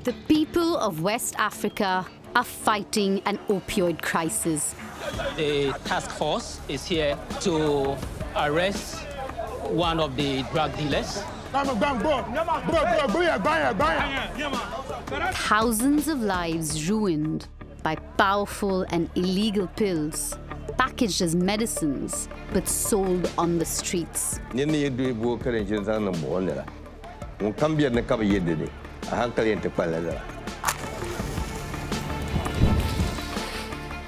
The people of West Africa are fighting an opioid crisis. The task force is here to arrest one of the drug dealers. Thousands of lives ruined by powerful and illegal pills, packaged as medicines, but sold on the streets.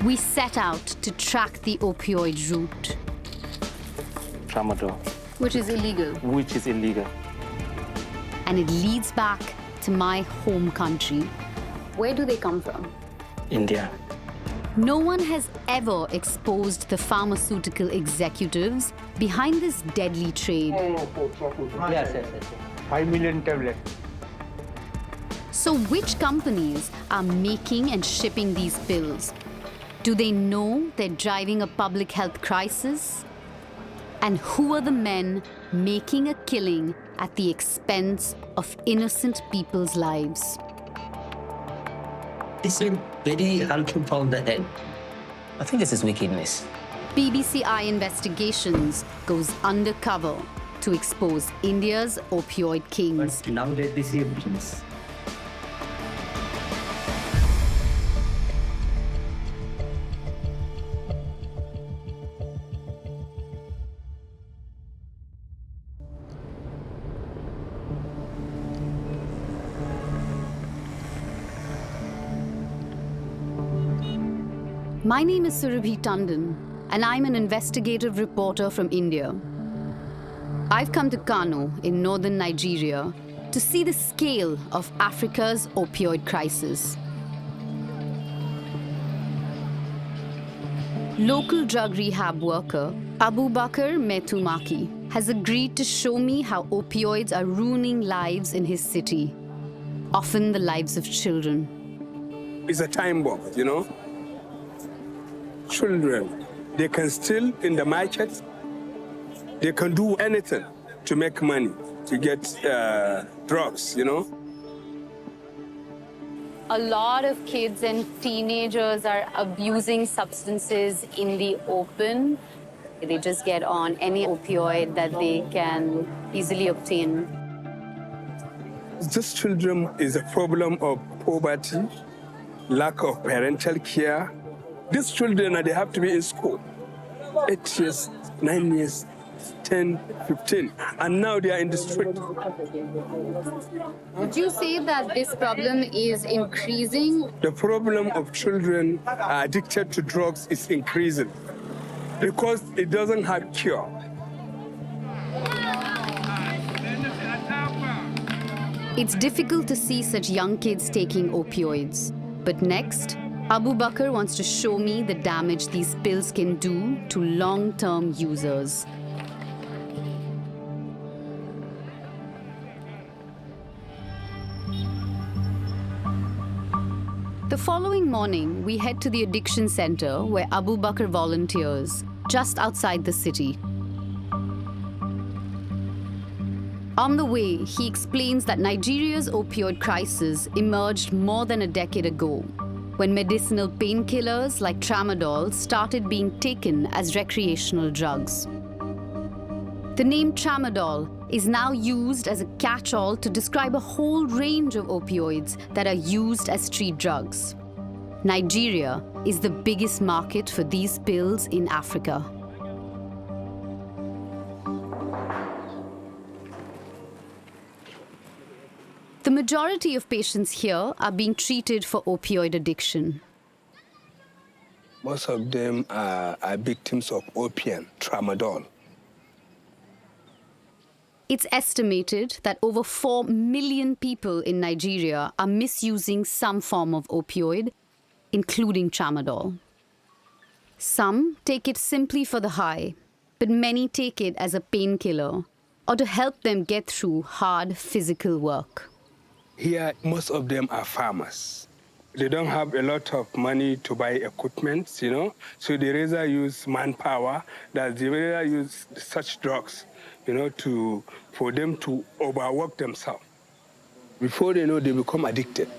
We set out to track the opioid route. Tramadol. Which is illegal. Which is illegal. And it leads back to my home country. Where do they come from? India. No one has ever exposed the pharmaceutical executives behind this deadly trade. Yes. 5 million tablets. So which companies are making and shipping these pills? Do they know they're driving a public health crisis? And who are the men making a killing at the expense of innocent people's lives? This is very hard to pound the head. I think this is wickedness. BBC Eye Investigations goes undercover to expose India's opioid kings. But now that this is My name is Surabhi Tandon, and I'm an investigative reporter from India. I've come to Kano in northern Nigeria to see the scale of Africa's opioid crisis. Local drug rehab worker Abubakar Metumaki has agreed to show me how opioids are ruining lives in his city, often the lives of children. It's a time bomb, you know? Children, they can steal in the market. They can do anything to make money, to get drugs, you know? A lot of kids and teenagers are abusing substances in the open. They just get on any opioid that they can easily obtain. This children is a problem of poverty, lack of parental care. These children, they have to be in school. 8 years, 9 years, 10, 15, and now they are in the street. Would you say that this problem is increasing? The problem of children addicted to drugs is increasing because it doesn't have cure. It's difficult to see such young kids taking opioids. But next, Abubakar wants to show me the damage these pills can do to long-term users. The following morning, we head to the addiction center where Abubakar volunteers, just outside the city. On the way, he explains that Nigeria's opioid crisis emerged more than a decade ago, when medicinal painkillers like tramadol started being taken as recreational drugs. The name tramadol is now used as a catch-all to describe a whole range of opioids that are used as street drugs. Nigeria is the biggest market for these pills in Africa. The majority of patients here are being treated for opioid addiction. Most of them are victims of opium, tramadol. It's estimated that over 4 million people in Nigeria are misusing some form of opioid, including tramadol. Some take it simply for the high, but many take it as a painkiller or to help them get through hard physical work. Here, most of them are farmers. They don't have a lot of money to buy equipment, you know, so they rather use manpower, that they rather use such drugs, you know, for them to overwork themselves. Before they know, they become addicted.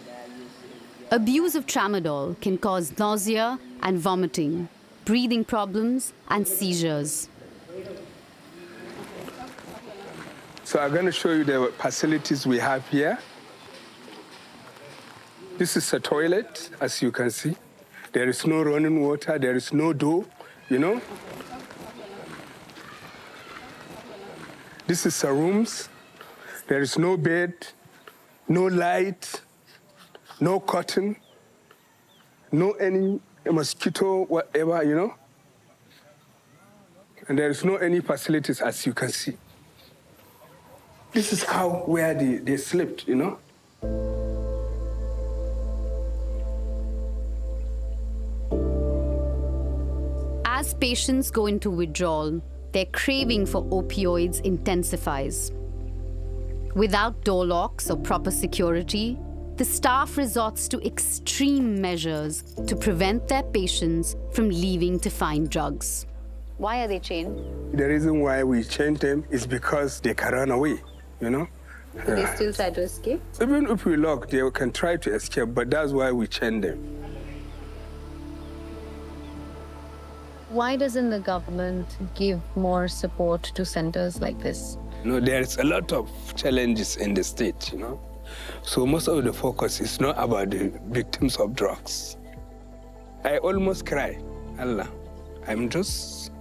Abuse of tramadol can cause nausea and vomiting, breathing problems, and seizures. So I'm going to show you the facilities we have here. This is a toilet, as you can see. There is no running water, there is no door, you know. This is the rooms. There is no bed, no light, no curtain, no any mosquito, whatever, you know. And there is no any facilities, as you can see. This is where they slept, you know. As patients go into withdrawal, their craving for opioids intensifies. Without door locks or proper security, the staff resorts to extreme measures to prevent their patients from leaving to find drugs. Why are they chained? The reason why we chain them is because they can run away, you know. They still try to escape? Even if we lock, they can try to escape, but that's why we chain them. Why doesn't the government give more support to centers like this? You know, there's a lot of challenges in the state, you know. So most of the focus is not about the victims of drugs. I almost cry, Allah. I'm just,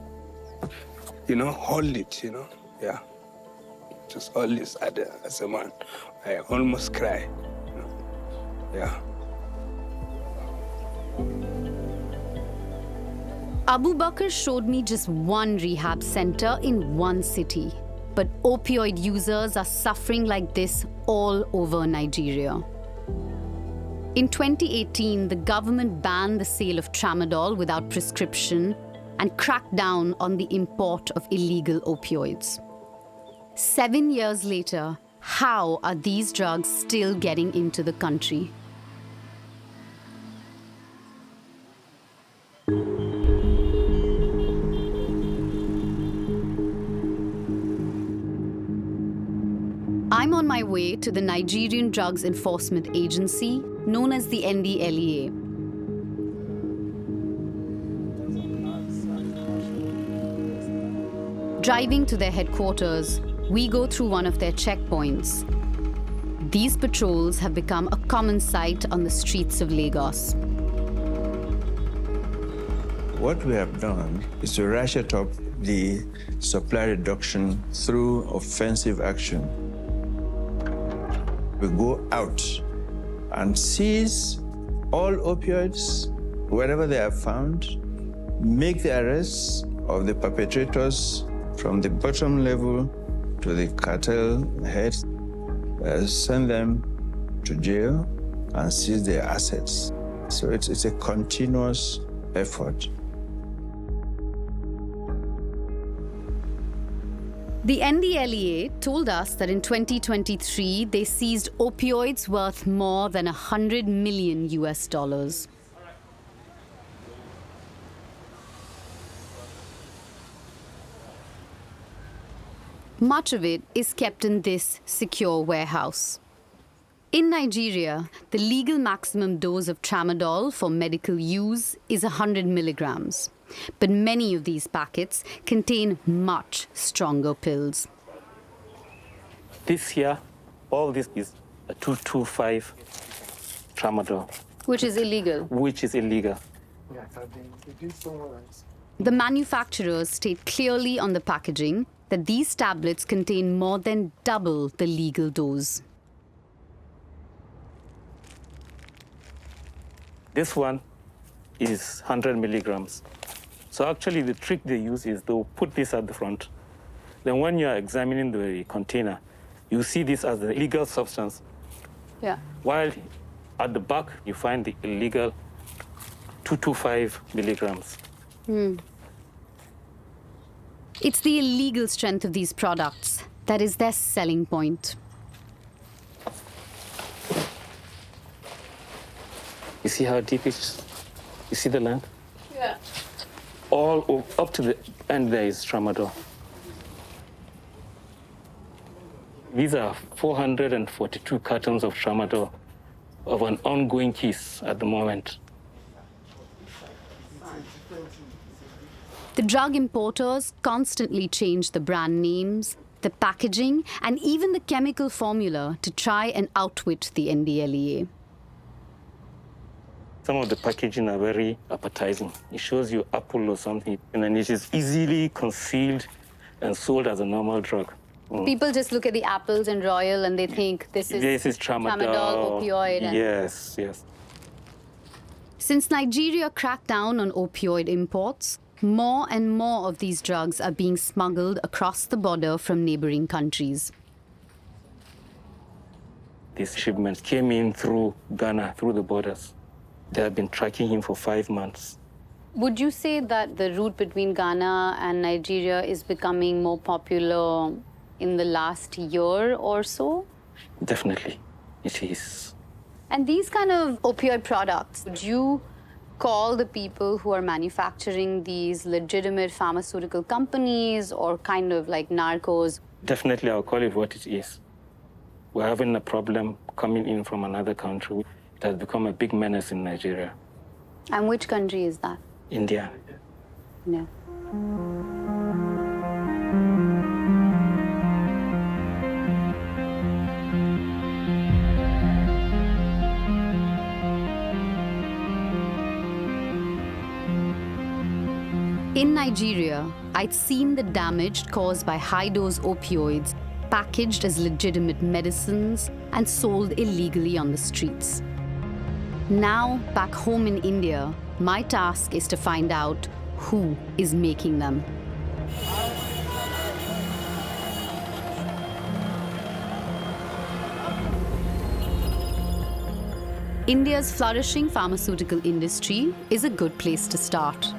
you know, hold it, you know, yeah. Just hold this as a man. I almost cry, you know, yeah. Abu Bakr showed me just one rehab center in one city. But opioid users are suffering like this all over Nigeria. In 2018, the government banned the sale of tramadol without prescription and cracked down on the import of illegal opioids. 7 years later, how are these drugs still getting into the country? I'm on my way to the Nigerian Drugs Enforcement Agency, known as the NDLEA. Driving to their headquarters, we go through one of their checkpoints. These patrols have become a common sight on the streets of Lagos. What we have done is to ratchet up the supply reduction through offensive action. We go out and seize all opioids wherever they are found, make the arrests of the perpetrators from the bottom level to the cartel heads, send them to jail and seize their assets. So it's a continuous effort. The NDLEA told us that in 2023, they seized opioids worth more than $100 million US. Much of it is kept in this secure warehouse. In Nigeria, the legal maximum dose of tramadol for medical use is 100 milligrams. But many of these packets contain much stronger pills. This here, all this is a 225 tramadol. Which is illegal. Which is illegal. The manufacturers state clearly on the packaging that these tablets contain more than double the legal dose. This one is 100 milligrams. So actually the trick they use is they'll put this at the front. Then when you're examining the container, you see this as the illegal substance. Yeah. While at the back, you find the illegal 225 milligrams. It's the illegal strength of these products that is their selling point. You see how deep it is? You see the length? Yeah. All up to the end there is tramadol. These are 442 cartons of tramadol. of an ongoing case at the moment. The drug importers constantly change the brand names, the packaging, and even the chemical formula to try and outwit the NDLEA. Some of the packaging are very appetizing. It shows you apple or something, and then it is easily concealed and sold as a normal drug. People just look at the apples and Royal and they think this is tramadol, opioid. Yes. Since Nigeria cracked down on opioid imports, more and more of these drugs are being smuggled across the border from neighboring countries. These shipments came in through Ghana, through the borders. They have been tracking him for 5 months. Would you say that the route between Ghana and Nigeria is becoming more popular in the last year or so? Definitely, it is. And these kind of opioid products, would you call the people who are manufacturing these legitimate pharmaceutical companies or kind of like narcos? Definitely, I'll call it what it is. We're having a problem coming in from another country. It has become a big menace in Nigeria. And which country is that? India. Yeah. In Nigeria, I'd seen the damage caused by high-dose opioids packaged as legitimate medicines and sold illegally on the streets. Now, back home in India, my task is to find out who is making them. India's flourishing pharmaceutical industry is a good place to start.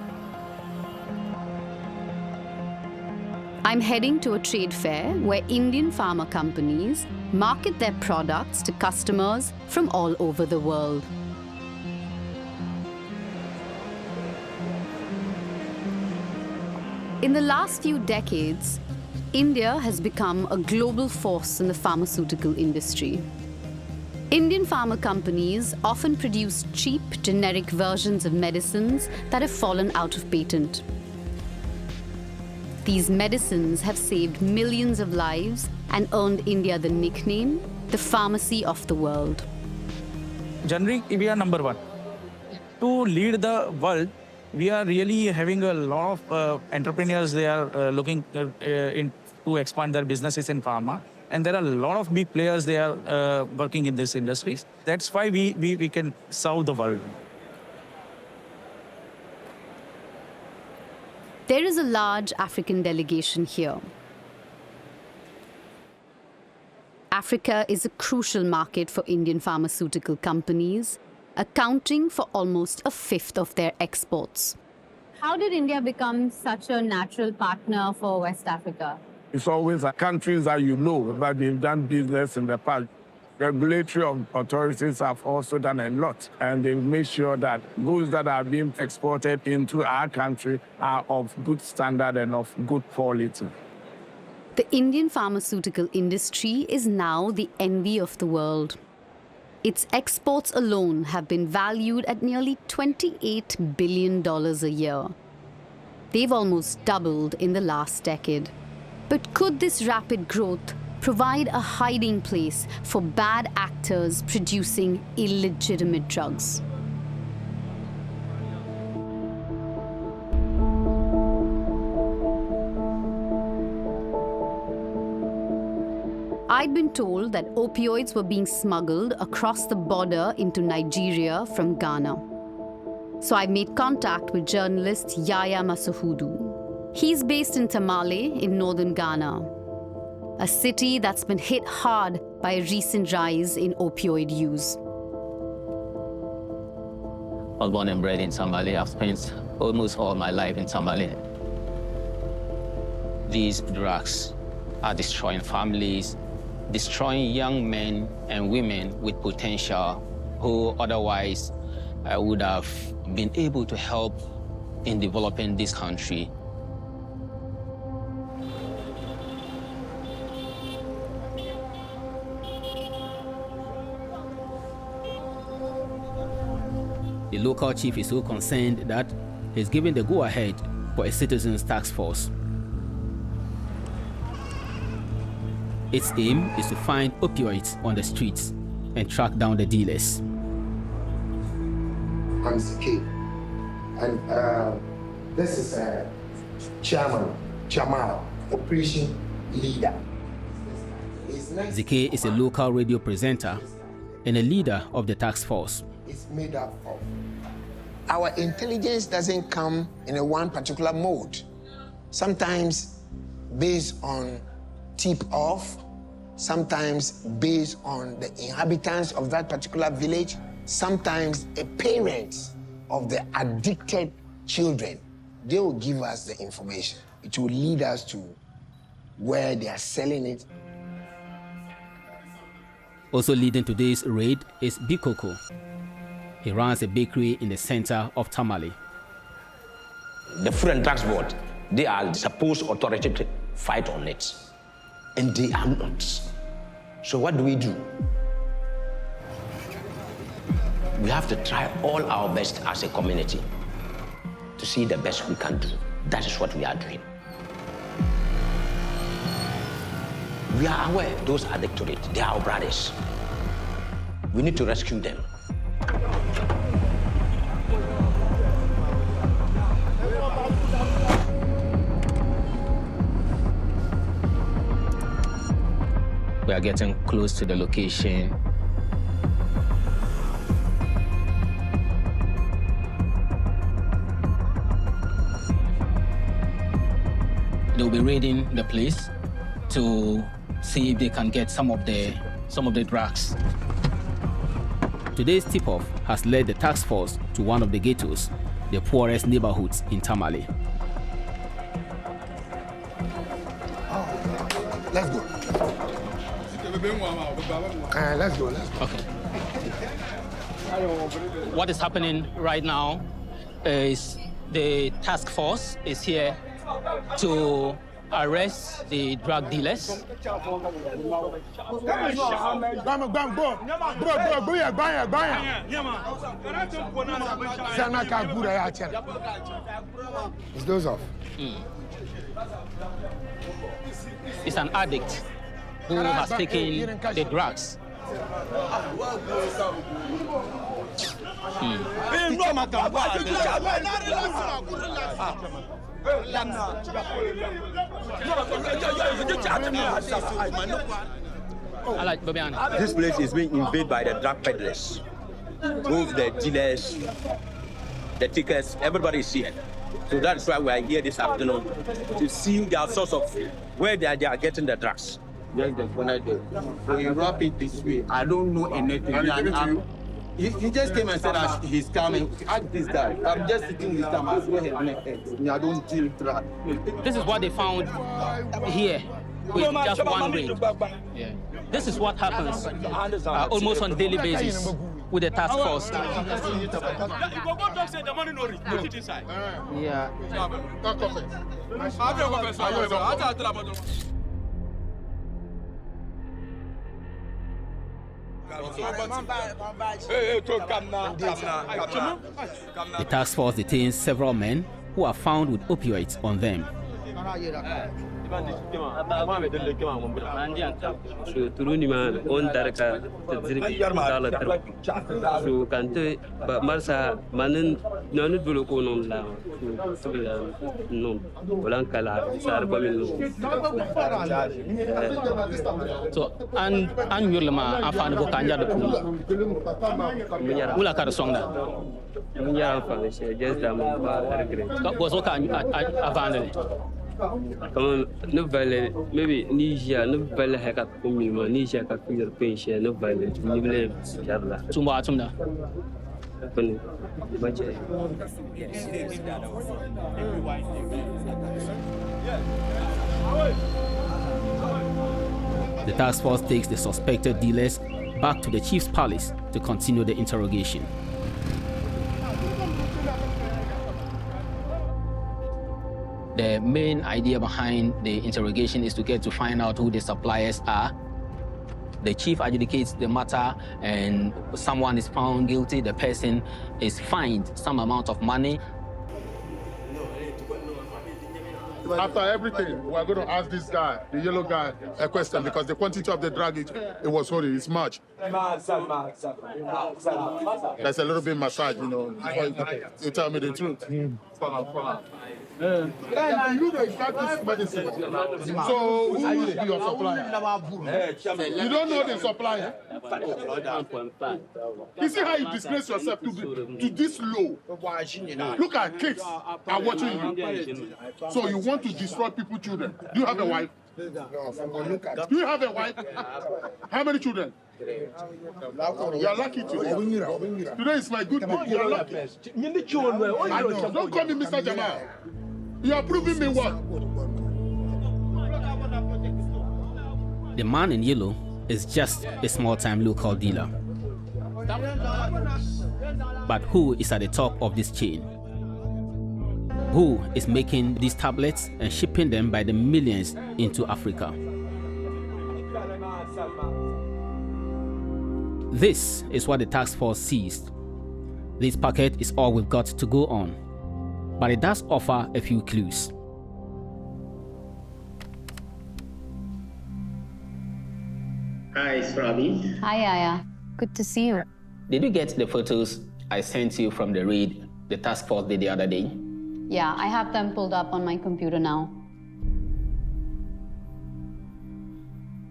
I'm heading to a trade fair where Indian pharma companies market their products to customers from all over the world. In the last few decades, India has become a global force in the pharmaceutical industry. Indian pharma companies often produce cheap, generic versions of medicines that have fallen out of patent. These medicines have saved millions of lives and earned India the nickname, the pharmacy of the world. Generic, we are number one. To lead the world, we are really having a lot of entrepreneurs. They are looking to expand their businesses in pharma. And there are a lot of big players, they are working in this industry. That's why we can serve the world. There is a large African delegation here. Africa is a crucial market for Indian pharmaceutical companies, accounting for almost a fifth of their exports. How did India become such a natural partner for West Africa? It's always countries that you know that they've done business in the past. Regulatory authorities have also done a lot, and they've made sure that goods that are being exported into our country are of good standard and of good quality. The Indian pharmaceutical industry is now the envy of the world. Its exports alone have been valued at nearly $28 billion a year. They've almost doubled in the last decade. But could this rapid growth provide a hiding place for bad actors producing illegitimate drugs? I'd been told that opioids were being smuggled across the border into Nigeria from Ghana. So I made contact with journalist Yaya Masuhudu. He's based in Tamale in northern Ghana, a city that's been hit hard by a recent rise in opioid use. I was born and bred in Tamale. I've spent almost all my life in Tamale. These drugs are destroying families, destroying young men and women with potential who otherwise would have been able to help in developing this country. The local chief is so concerned that he's given the go-ahead for a citizens' task force. Its aim is to find opioids on the streets and track down the dealers. I'm Zike, and this is Chairman Jamal, Operation Leader. Zike is a local radio presenter and a leader of the task force. It's made up of. Our intelligence doesn't come in a one particular mode. Sometimes based on tip-off, sometimes based on the inhabitants of that particular village, sometimes a parent of the addicted children. They will give us the information. It will lead us to where they are selling it. Also leading today's raid is Bikoko. He runs a bakery in the center of Tamale. The Food and Drugs Board, they are the supposed authority to fight on it. And they are not. So what do? We have to try all our best as a community to see the best we can do. That is what we are doing. We are aware those addicted to it, they are our brothers. We need to rescue them. We are getting close to the location. They'll be raiding the place to see if they can get some of the drugs. Today's tip-off has led the task force to one of the ghettos, the poorest neighborhoods in Tamale. Let's go. Let's go. Okay. What is happening right now is the task force is here to arrest the drug dealers. It's those off. It's an addict who has taken the drugs. This place is being invaded by the drug peddlers. Both the dealers, the tickets, everybody is here. So that's why we are here this afternoon, to see their source of where they are getting the drugs. Yes, so you wrap it this way. I don't know anything. He just came and said that he's coming. Ask this guy. I'm just sitting with him. I swear I don't deal drugs. This is what they found here with just one raid. Yeah. This is what happens almost on a daily basis with the task force. Yeah. The task force detains several men who are found with opioids on them. So turuni ma on daraka tadriki dala dar so kante ba marsa manen nanu dulu ko non la so non bolan kala sar ba min so an yurlama afan ko kanja de wula kar sonda munya fa she just da mo ba regret ko so ka avandre comme ne valait maybe Niger ne valait haka kumima Niger ka kuyer pension ne valait ni ble jarla tumba kone baje The task force takes the suspected dealers back to the chief's palace to continue the interrogation. The main idea behind the interrogation is to get to find out who the suppliers are, The chief adjudicates the matter and someone is found guilty, the person is fined some amount of money. After everything, we're going to ask this guy, the yellow guy, a question because the quantity of the drug, it was holy, it's much. There's a little bit massage, you know, you tell me the truth. You practice medicine. So who will be your supplier? You don't know the supplier? You see how you disgrace yourself to this low? Look at kids are watching you. So you want to destroy people's children. Do you have a wife? Do you have a wife? How many children? You are lucky today. Today is my good day. You are lucky. I know. Don't call me Mr. Jamal. You are proving me what? The man in yellow is just a small-time local dealer. But who is at the top of this chain? Who is making these tablets and shipping them by the millions into Africa? This is what the task force seized. This packet is all we've got to go on, but it does offer a few clues. Hi, it's Robbie. Hi, Aya. Good to see you. Did you get the photos I sent you from the raid the task force did the other day? Yeah, I have them pulled up on my computer now.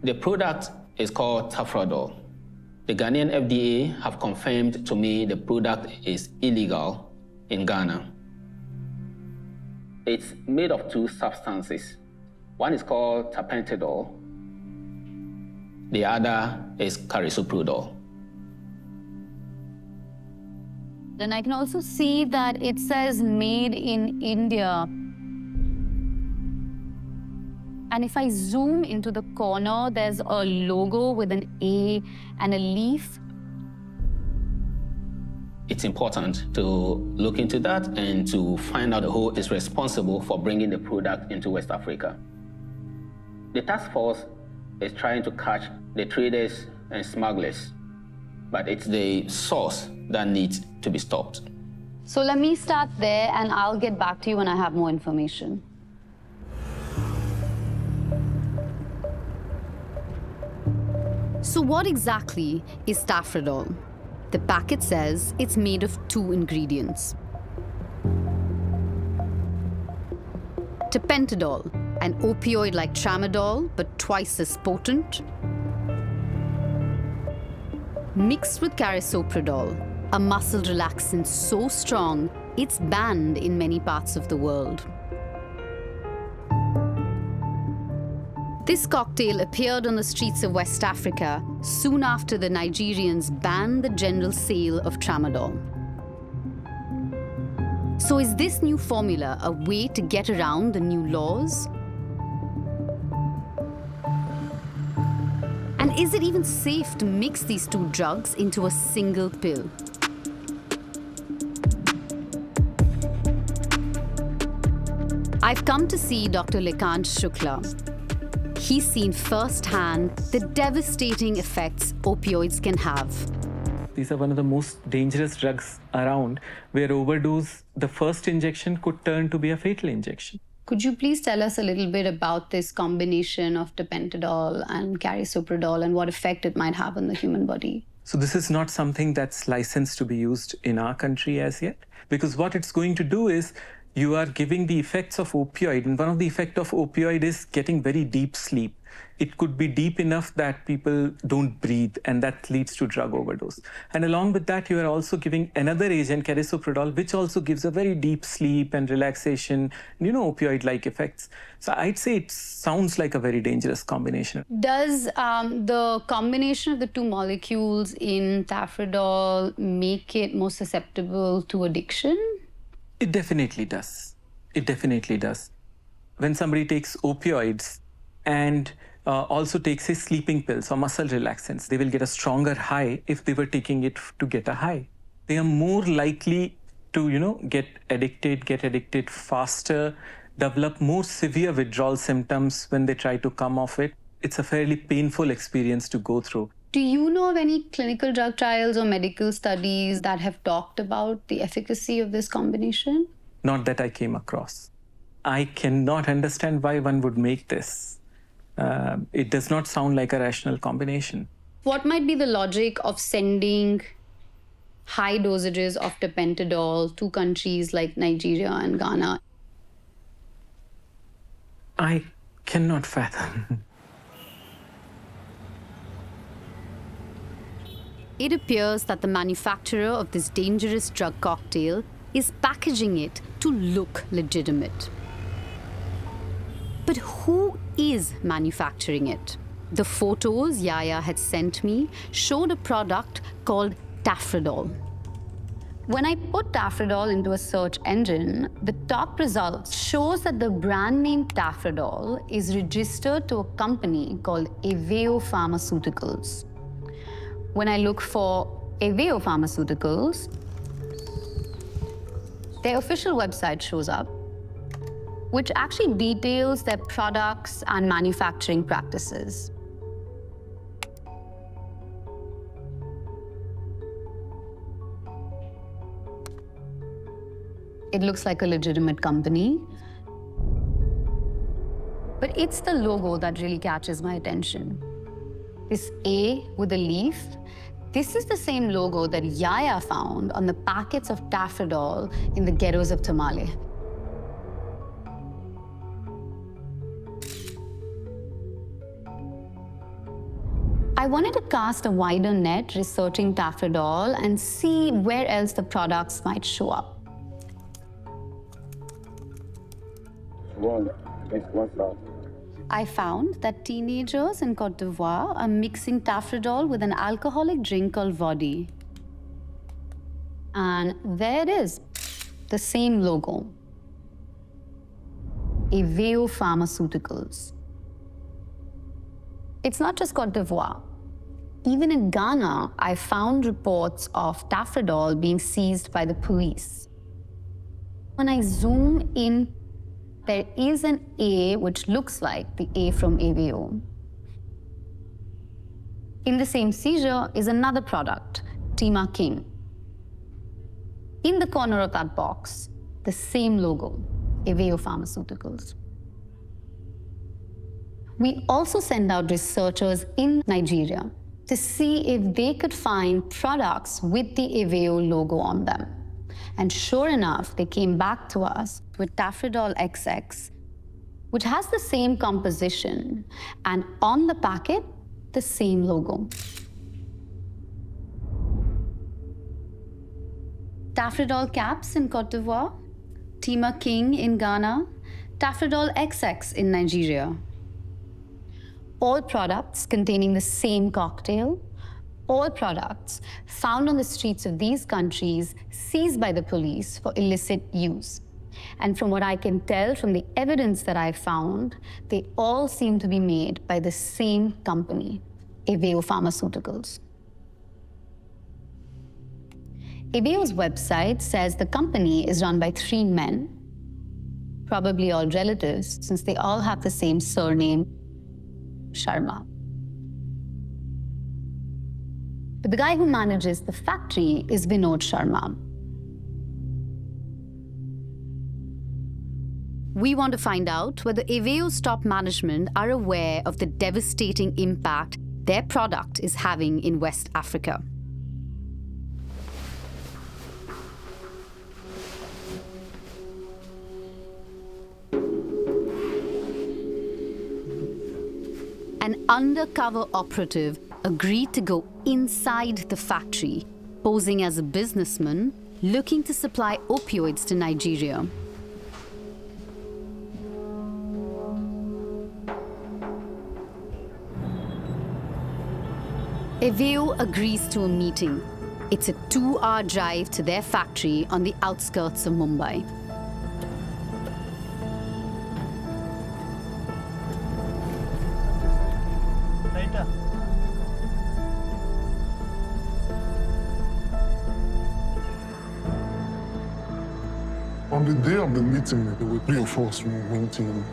The product is called Tafrodol. The Ghanaian FDA have confirmed to me the product is illegal in Ghana. It's made of two substances. One is called tapentadol. The other is carisoprodol. Then I can also see that it says made in India. And if I zoom into the corner, there's a logo with an A and a leaf. It's important to look into that and to find out who is responsible for bringing the product into West Africa. The task force is trying to catch the traders and smugglers, but it's the source that needs to be stopped. So let me start there and I'll get back to you when I have more information. So what exactly is Tafrodol? The packet says it's made of two ingredients. Tapentadol, an opioid like tramadol, but twice as potent. Mixed with carisoprodol, a muscle relaxant so strong, it's banned in many parts of the world. This cocktail appeared on the streets of West Africa soon after the Nigerians banned the general sale of tramadol. So is this new formula a way to get around the new laws? And is it even safe to mix these two drugs into a single pill? I've come to see Dr. Lekant Shukla. He's seen firsthand the devastating effects opioids can have. These are one of the most dangerous drugs around, where overdose, the first injection could turn to be a fatal injection. Could you please tell us a little bit about this combination of tapentadol and carisoprodol and what effect it might have on the human body? So this is not something that's licensed to be used in our country as yet, because what it's going to do is you are giving the effects of opioid, and one of the effects of opioid is getting very deep sleep. It could be deep enough that people don't breathe, and that leads to drug overdose. And along with that, you are also giving another agent, carisoprodol, which also gives a very deep sleep and relaxation, opioid-like effects. So I'd say it sounds like a very dangerous combination. Does the combination of the two molecules in Tafrodol make it more susceptible to addiction? It definitely does. It definitely does. When somebody takes opioids and also takes a sleeping pills or muscle relaxants, they will get a stronger high if they were taking it to get a high. They are more likely to, get addicted faster, develop more severe withdrawal symptoms when they try to come off it. it's a fairly painful experience to go through. Do you know of any clinical drug trials or medical studies that have talked about the efficacy of this combination? Not that I came across. I cannot understand why one would make this. It does not sound like a rational combination. What might be the logic of sending high dosages of tapentadol to countries like Nigeria and Ghana? I cannot fathom. It appears that the manufacturer of this dangerous drug cocktail is packaging it to look legitimate. But who is manufacturing it? The photos Yaya had sent me showed a product called Tafrodol. When I put Tafrodol into a search engine, the top results shows that the brand name Tafrodol is registered to a company called Aveo Pharmaceuticals. When I look for Aveo Pharmaceuticals, their official website shows up, which actually details their products and manufacturing practices. It looks like a legitimate company, but it's the logo that really catches my attention. This A with a leaf, this is the same logo that Yaya found on the packets of Tafrodol in the ghettos of Tamale. I wanted to cast a wider net researching Tafrodol and see where else the products might show up. I found that teenagers in Côte d'Ivoire are mixing Tafrodol with an alcoholic drink called Vodi. And there it is, the same logo. Aveo Pharmaceuticals. It's not just Côte d'Ivoire. Even in Ghana, I found reports of Tafrodol being seized by the police. When I zoom in, there is an A which looks like the A from Aveo. In the same seizure is another product, Tima King. In the corner of that box, the same logo, Aveo Pharmaceuticals. We also send out researchers in Nigeria to see if they could find products with the Aveo logo on them. And sure enough, they came back to us with Tafrodol XX, which has the same composition, and on the packet, the same logo. Tafrodol caps in Côte d'Ivoire, Tima King in Ghana, Tafrodol XX in Nigeria. All products containing the same cocktail, all products found on the streets of these countries seized by the police for illicit use. And from what I can tell from the evidence that I found, they all seem to be made by the same company, Aveo Pharmaceuticals. Aveo's website says the company is run by 3 men, probably all relatives, since they all have the same surname, Sharma. But the guy who manages the factory is Vinod Sharma. We want to find out whether Aveo's top management are aware of the devastating impact their product is having in West Africa. An undercover operative agreed to go inside the factory, posing as a businessman looking to supply opioids to Nigeria. Aveo agrees to a meeting. It's a 2-hour drive to their factory on the outskirts of Mumbai. On the day of the meeting, there were 3 of us who went in.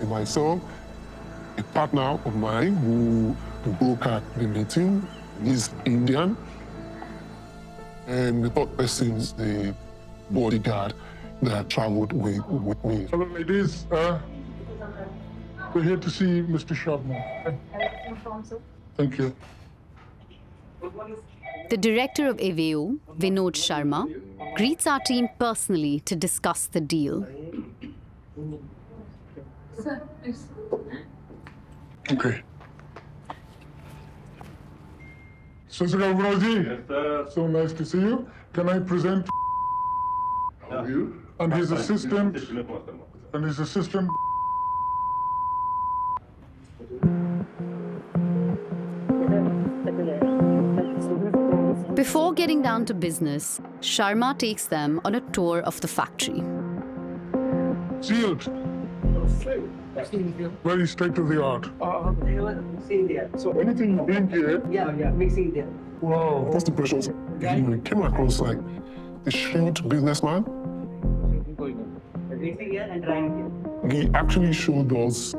Myself, a partner of mine who brokered the meeting, is Indian. And the third person is the bodyguard that traveled with me. Hello, ladies. We're here to see Mr. Sharma. Thank you. The director of Aveo, Vinod Sharma, greets our team personally to discuss the deal. Okay. Sasika Guruji. Yes, sir. So nice to see you. Can I present How are you? And his assistant. And his assistant. Before getting down to business, Sharma takes them on a tour of the factory. Sealed. Very state of the art. So anything you bring here? Yeah, mixing there. Wow, first impressions. You came across like a shrewd businessman. Mixing here and drying here. He actually showed us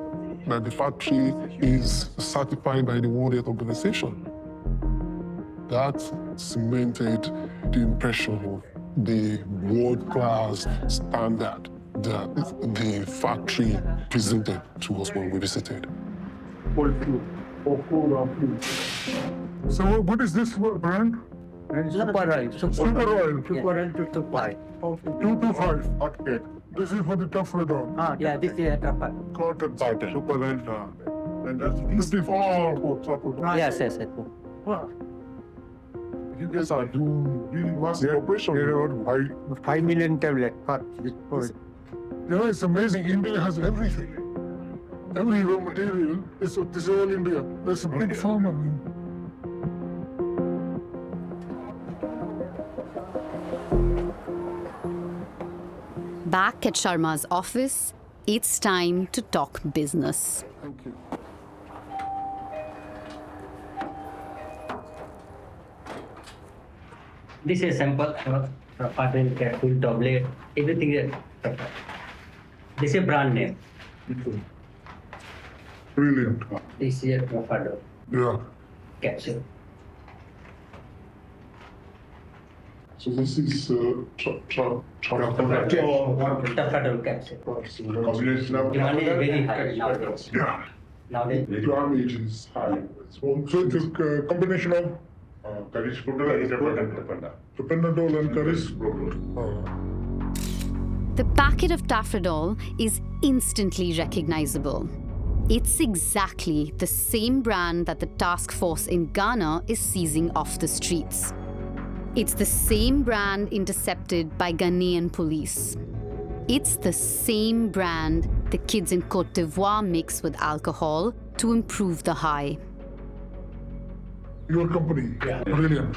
that the factory is certified by the World Health Organization. That cemented the impression of the world-class standard that the factory presented to us when we visited. So what is this brand? Super oil. Super oil. Super oil to 2.5. 225. Okay. This is for the Tafredon. Yeah, this is a trapper. Cotton. Super oil. And that's 54. Yes. Wow. You guys are doing really massive operation. 5 million tablet for this product. You know, it's amazing. India has everything. Every raw material is all India. That's a big farmer. Back at Sharma's office, it's time to talk business. Thank you. This is sample pattern, capsule, tablet, everything is. This is brand name. Brilliant. This is a Tafredon Yeah. capsule. So this is Tafredon capsule. combination of Demand is very high nowadays. Yeah. Nowadays. The damage is high. So it's a combination of Tapentadol and Caris. The packet of Tafredol is instantly recognizable. It's exactly the same brand that the task force in Ghana is seizing off the streets. It's the same brand intercepted by Ghanaian police. It's the same brand the kids in Côte d'Ivoire mix with alcohol to improve the high. Your company. Yeah. Brilliant.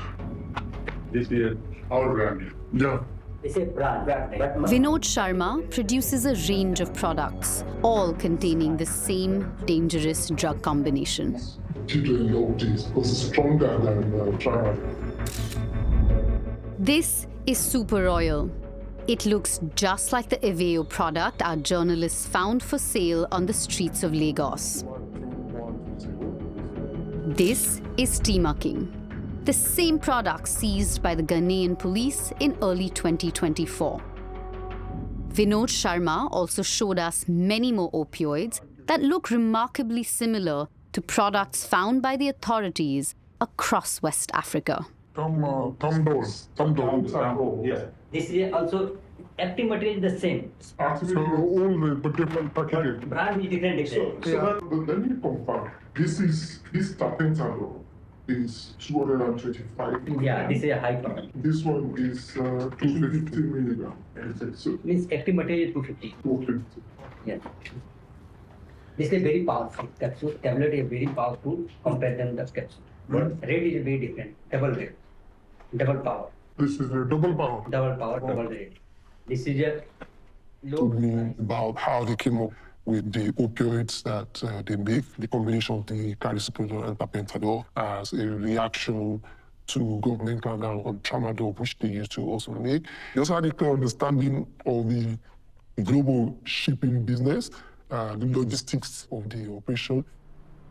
This is Our brand. Yeah. This is brand name. Vinod Sharma produces a range of products, all containing the same dangerous drug combination. T20 was stronger than China. This is Super Oil. It looks just like the Aveo product our journalists found for sale on the streets of Lagos. This is Steamer King, the same product seized by the Ghanaian police in early 2024. Vinod Sharma also showed us many more opioids that look remarkably similar to products found by the authorities across West Africa. Tamdol. Yes. This is also active material is the same. So all but different packaging. Brand is different. But then you compare. This Tapentadol is 225. Yeah, this is a high power. This one is 250 milligrams. So Means active material is 250. 250. Yeah. This is very powerful. Capsule tablet is very powerful compared to the capsule. But rate is very different. Double rate. Double power. This is a double power. Double power, double rate. This is a low. Told me about how they came up with the opioids that they make, the combination of the carisoprodol and tapentadol as a reaction to government crackdown on tramadol, which they used to also make. They also had a clear understanding of the global shipping business, the logistics of the operation.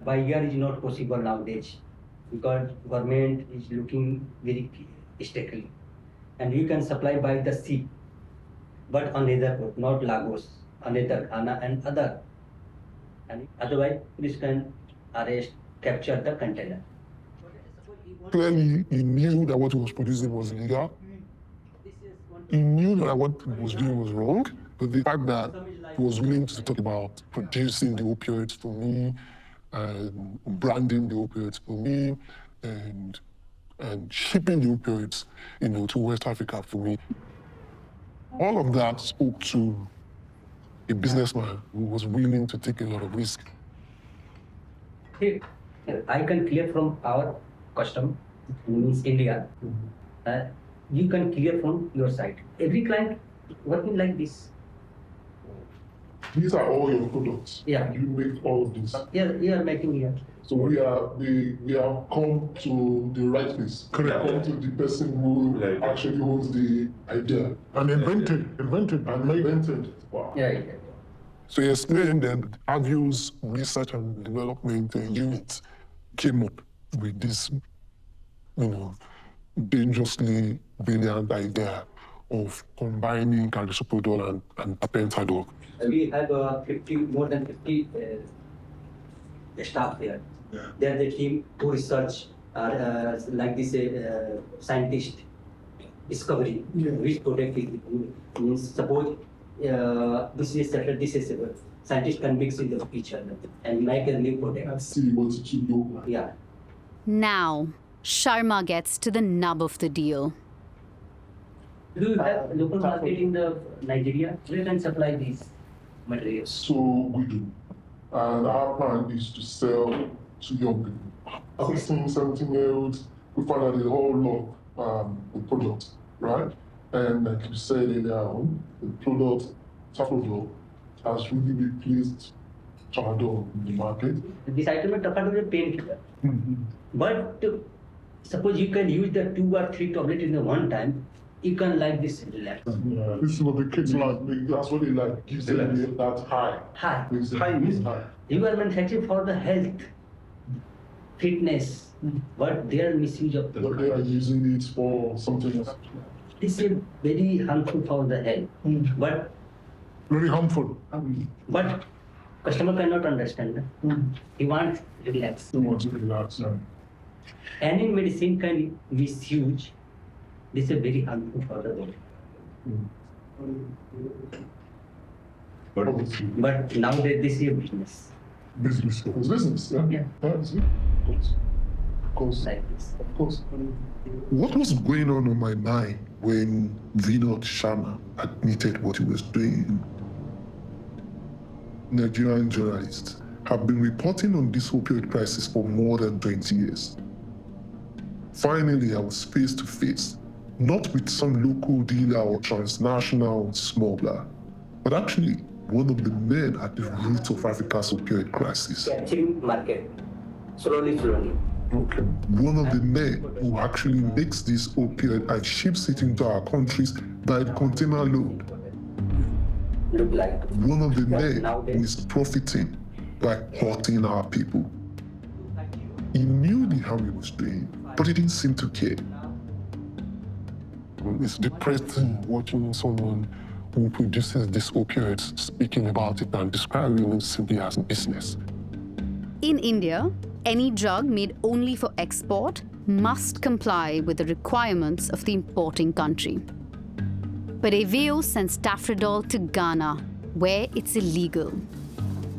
By air is not possible nowadays because government is looking very strictly. And you can supply by the sea, but on another port, not Lagos, another Ghana and other. And otherwise, police can arrest, capture the container. Clearly, he knew that what he was producing was illegal. He knew that what he was doing was wrong, but the fact that he was willing to talk about producing the opioids for me, and branding the opioids for me, and shipping the opioids, to West Africa for me. All of that spoke to a businessman who was willing to take a lot of risk. Hey, I can clear from our custom, means India. You can clear from your side. Every client working like this. These are all your products. Yeah. You make all of this. Yeah, you are making here. So we have come to the right place. Correct. We have come to the person who actually owns the idea. And invented. Wow. Yeah. So he explained that Avio's research and development unit came up with this, dangerously brilliant idea of combining calypsoprodol and tapentadol. We have more than 50 staff there. Yeah. They are the team who research, like this scientist discovery, which product is means suppose this is settled, this is scientist can mix with each other and make a new product. Let's see what you do. Yeah. Now, Sharma gets to the nub of the deal. Do you have local market in the Nigeria? We can supply these materials. So we do. And our plan is to sell to young people. 16, 17-year-olds, we find out a whole lot of products, right? And like you said earlier on, the product, Tafrodol, has really replaced Tramadol in the market. This item is Tafrodol is a painkiller. But suppose you can use the 2 or 3 tablets in the one time, you can like this relax. Yeah, this is what the kids like. That's what they like. Gives them that high. High. High means high. You are manufacturing for the health, fitness, but they are misuse of the. But they are using it for something else. This is very harmful for the health. But very harmful. But customer cannot understand. He wants relax. He wants to relax. Yeah. Any medicine can misuse. This is very harmful for the body. But nowadays this is a business. Business. It's business, yeah? Yeah. Of course. Like this. Of course. What was going on my mind when Vinod Sharma admitted what he was doing? Nigerian journalists have been reporting on this opioid crisis for more than 20 years. Finally, I was face to face, not with some local dealer or transnational smuggler, but actually one of the men at the root of Africa's opioid crisis. Catching market, slowly. Okay. One of the men who actually makes this opioid and ships it into our countries by the container load. Look like. One of the men who is profiting by hurting our people. He knew the harm he was doing, but he didn't seem to care. It's depressing watching someone who produces these opioids speaking about it and describing it simply as business. In India, any drug made only for export must comply with the requirements of the importing country. But Aveo sends Tafrodol to Ghana, where it's illegal.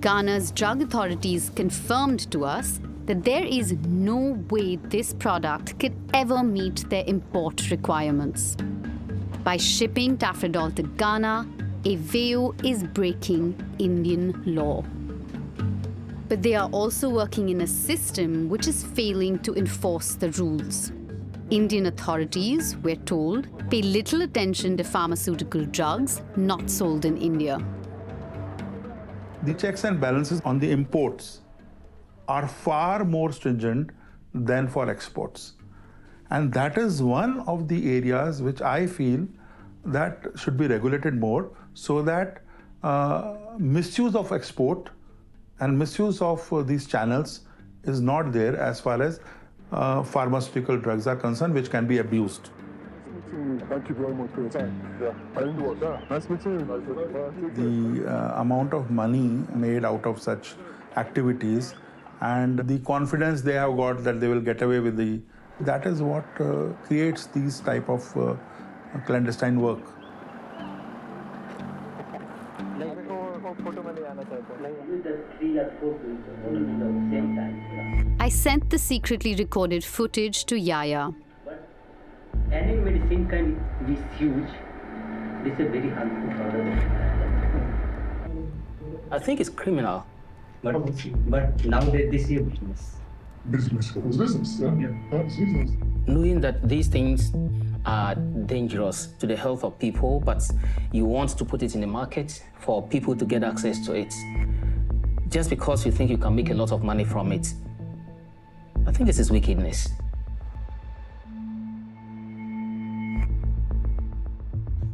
Ghana's drug authorities confirmed to us that there is no way this product could ever meet their import requirements. By shipping Tafrodol to Ghana, Aveo is breaking Indian law. But they are also working in a system which is failing to enforce the rules. Indian authorities, we're told, pay little attention to pharmaceutical drugs not sold in India. The checks and balances on the imports are far more stringent than for exports. And that is one of the areas which I feel that should be regulated more so that misuse of export and misuse of these channels is not there as far as pharmaceutical drugs are concerned, which can be abused. Thank you very much for your time. Yeah, I didn't do what that. Nice meeting you. The amount of money made out of such activities and the confidence they have got that they will get away with that is what creates these type of clandestine work. I sent the secretly recorded footage to Yaya. Any medicine can be huge. This is very harmful for the I think it's criminal. But nowadays this is business. Business. It's business, yeah. It's business. Knowing that these things are dangerous to the health of people, but you want to put it in the market for people to get access to it, just because you think you can make a lot of money from it. I think this is wickedness.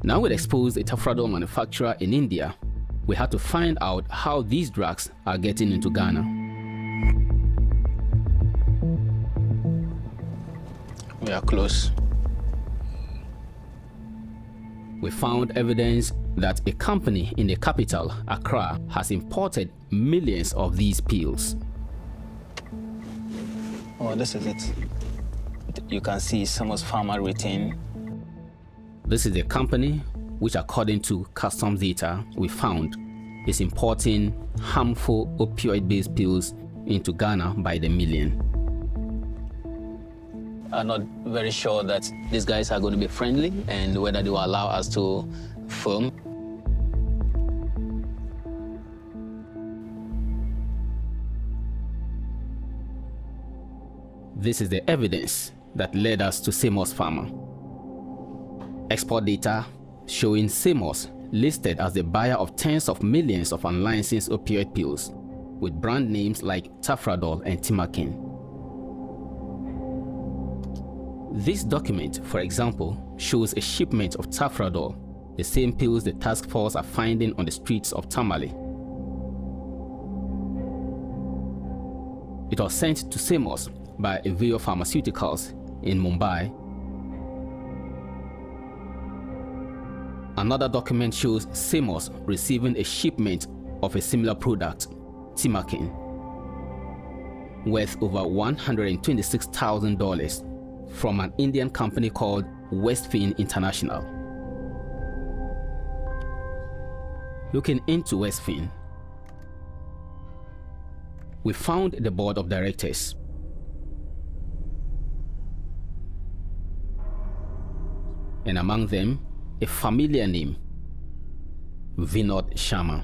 Now we'd exposed a Tafradol manufacturer in India, we had to find out how these drugs are getting into Ghana. We are close. We found evidence that a company in the capital, Accra, has imported millions of these pills. Oh, this is it. You can see Seamos Pharma written. This is a company which, according to customs data we found, is importing harmful opioid-based pills into Ghana by the million. I'm not very sure that these guys are going to be friendly and whether they will allow us to film. This is the evidence that led us to Seamos Pharma. Export data showing Seamos listed as the buyer of tens of millions of unlicensed opioid pills with brand names like Tafradol and Timakin. This document, for example, shows a shipment of Tafradol, the same pills the task force are finding on the streets of Tamale. It was sent to Seamos by Aveo Pharmaceuticals in Mumbai. Another document shows Seamos receiving a shipment of a similar product, Timakin, worth over $126,000 from an Indian company called Westfin International. Looking into Westfin, we found the board of directors. And among them, a familiar name, Vinod Sharma.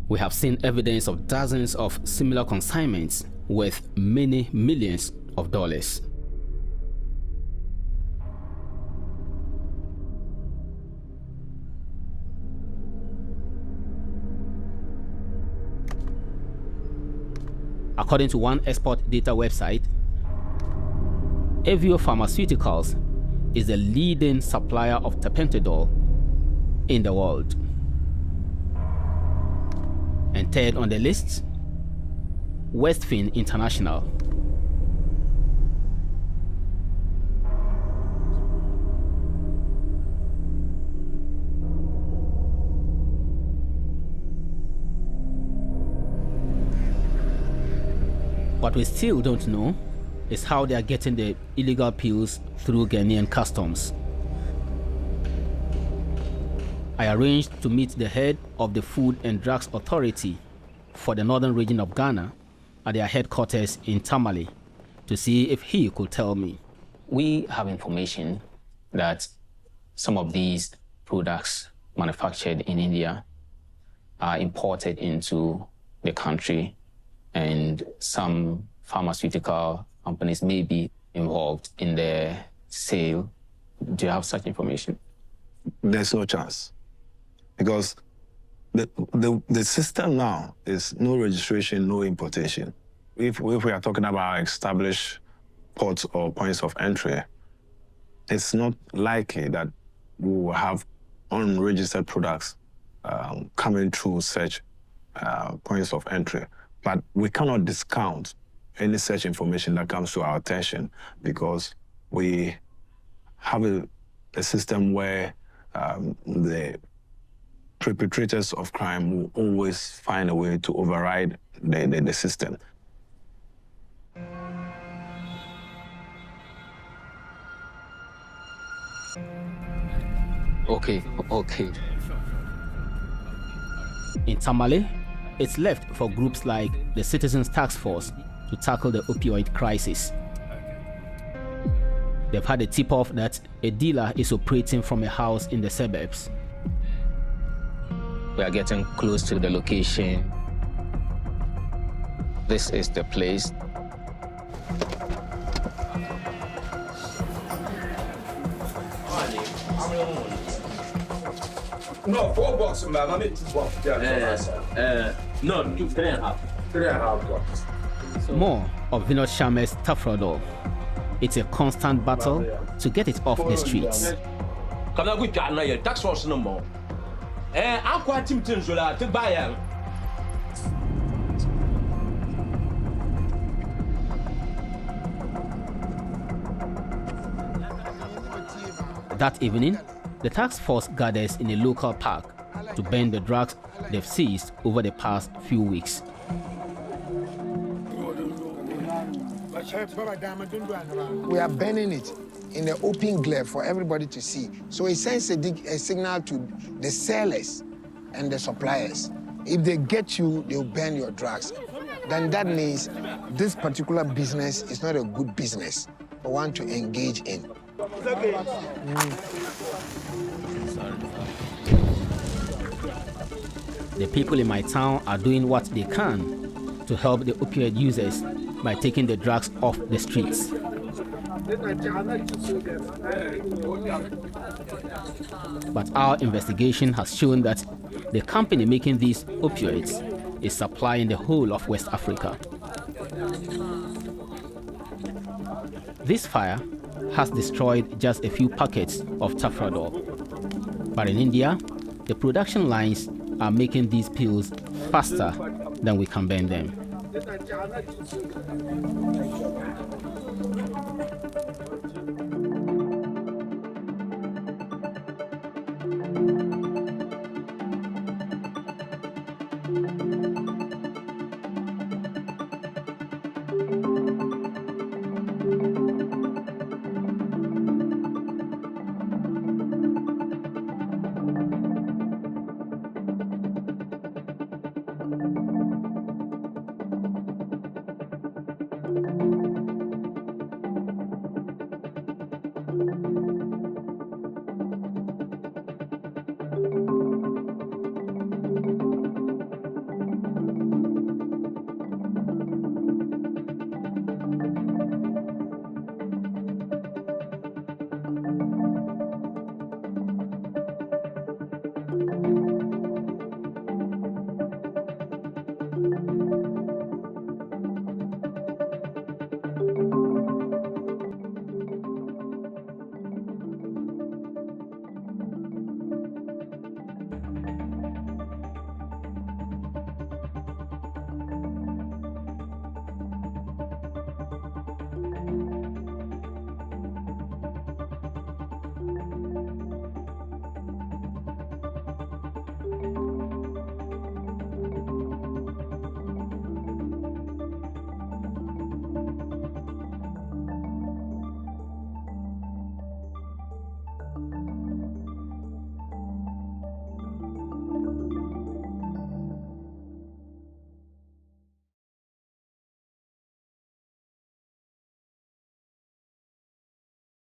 We have seen evidence of dozens of similar consignments worth many millions of dollars. According to one export data website, Aveo Pharmaceuticals is the leading supplier of tapentadol in the world. And third on the list, Westfin International. What we still don't know is how they are getting the illegal pills through Ghanaian customs. I arranged to meet the head of the Food and Drugs Authority for the northern region of Ghana at their headquarters in Tamale to see if he could tell me. We have information that some of these products manufactured in India are imported into the country, and some pharmaceutical companies may be involved in their sale. Do you have such information? There's no chance. Because the system now is no registration, no importation. If we are talking about established ports or points of entry, it's not likely that we will have unregistered products coming through such points of entry. But we cannot discount any such information that comes to our attention because we have a system where the perpetrators of crime will always find a way to override the system. Okay. In Tamale, it's left for groups like the Citizens Task Force to tackle the opioid crisis. They've had a tip-off that a dealer is operating from a house in the suburbs. We are getting close to the location. This is the place. No, 4 bucks, man. I need 2 bucks. No, 3.5. 3.5 bucks. More of Vinod Sharma's Tafrodol. It's a constant battle to get it off the streets. Come on, we can't know your tax force no more. I'm quite tempted to buy. That evening, the task force gathers in a local park to burn the drugs they've seized over the past few weeks. We are burning it in the open glare for everybody to see. So it sends a signal to the sellers and the suppliers. If they get you, they'll burn your drugs. Then that means this particular business is not a good business for one to engage in. The people in my town are doing what they can to help the opioid users by taking the drugs off the streets. But our investigation has shown that the company making these opioids is supplying the whole of West Africa. This fire has destroyed just a few packets of Tafrodol. But in India, the production lines are making these pills faster than we can burn them.